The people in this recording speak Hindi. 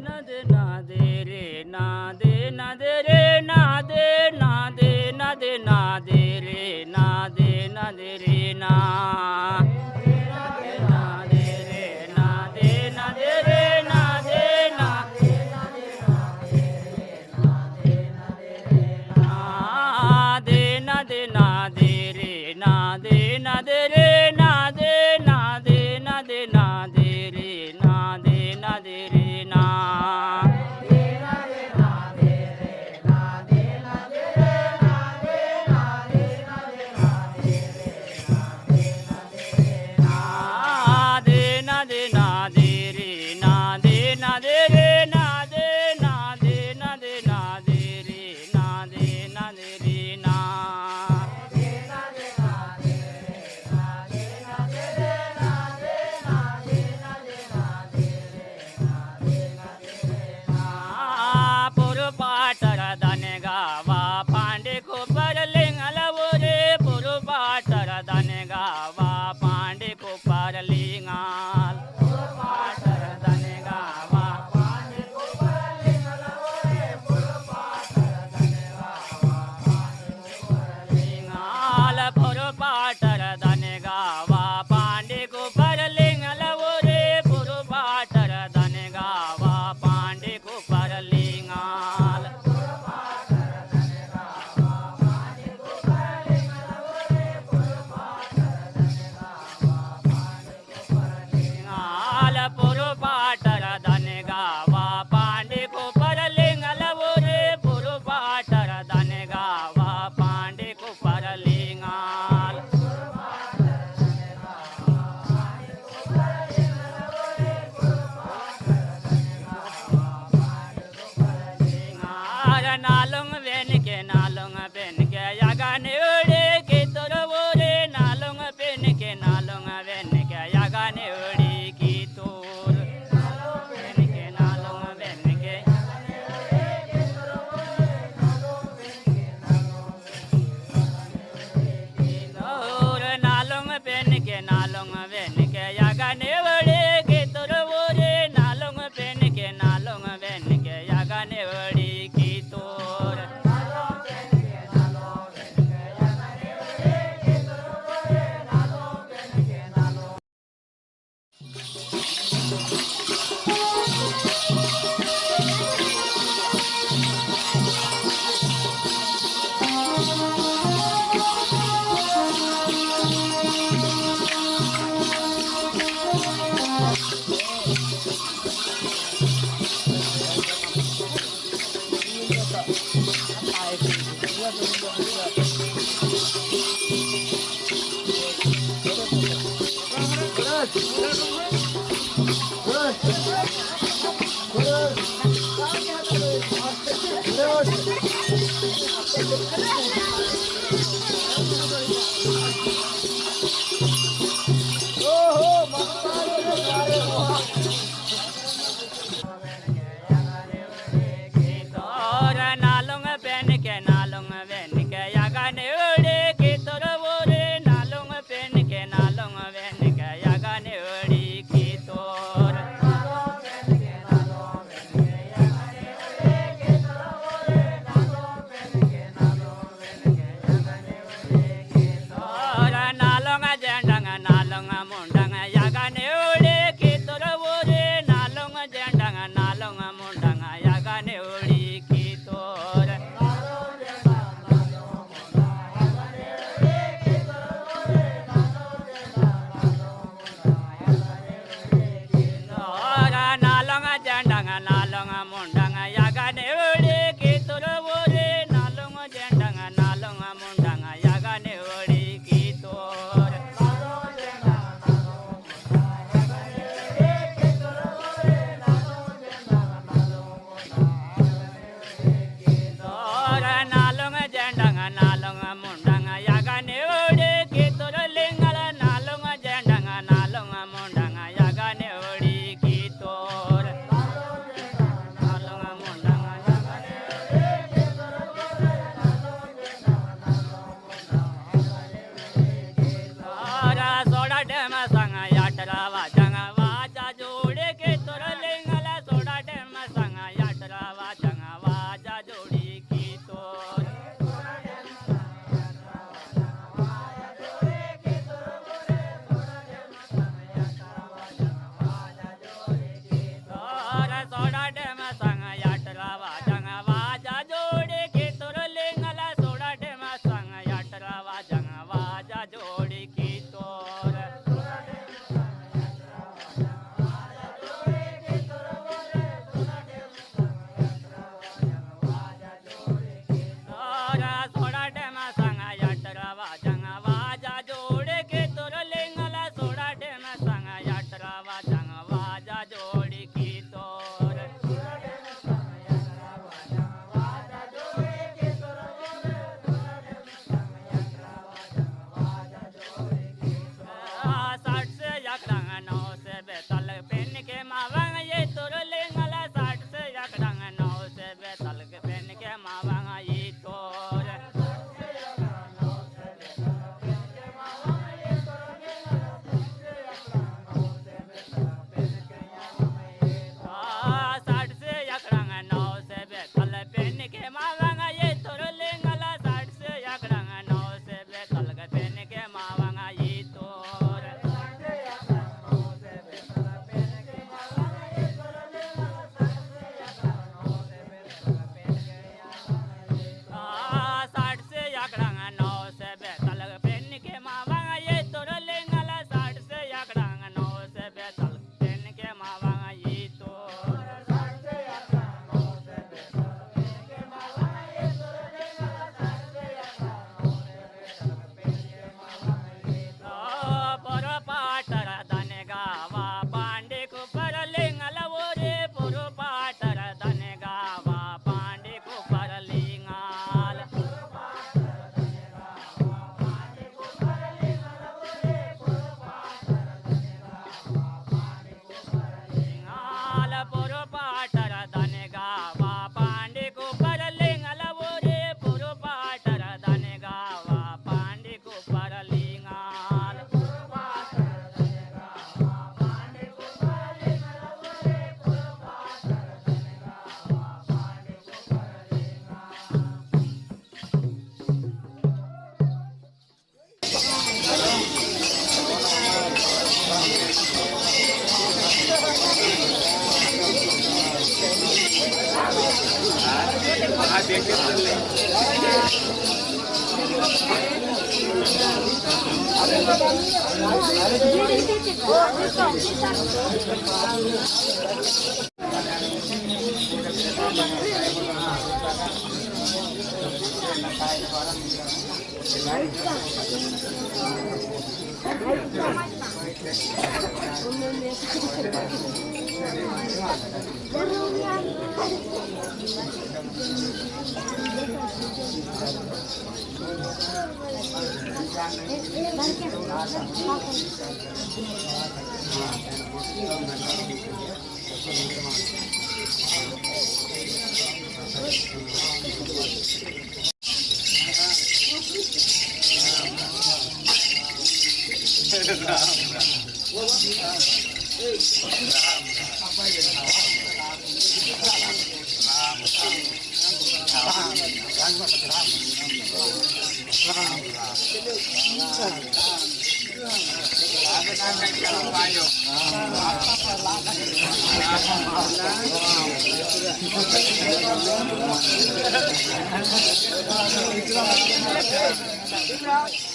na de na de re na de na de re na de na de na de na de re na de na de re na de na de re na de na de re na de na de na de na de re na de na de re na de na de na de re na de na de re na de na de na de na de re na de na de re na पुर पाटर धन गावा पांडे को पर लिंगल रे पुर पाटर धन गावा पांडे को पर लिंगाल पाटर धन गावा पांडे को पर लिंगल रे पुर पाटर धन गावा पांडे को पर लिंगाल पुर पाटर धन गावा पांडे को पर लिंगल रे पुर पाटर धन गावा पांडे को पर लिंगाल पुर पाटर धन गावा पांडे को पर लिंगल रे पुर पाटर धन गावा पांडे को पर लिंगाल नालुंग बेन के नालुंग बेन के यागाने उड़े के तोर बोरे नालुंग बेन के नालुंग बेन के यागाने उड़े की तोर बेन के नालुंग बेन के तोर नालुंग बेन के नालुंग बेन के यागाने उड़े के तोर बोरे नालुंग बेन के नालुंग बेन के यागाने उड़े की तोर नालुंग बेन के नालुंग बेन के यागाने उड़े के तोर बोरे नालुंग बेन के नालुंग बेन के यागाने उड़े की तोर Ram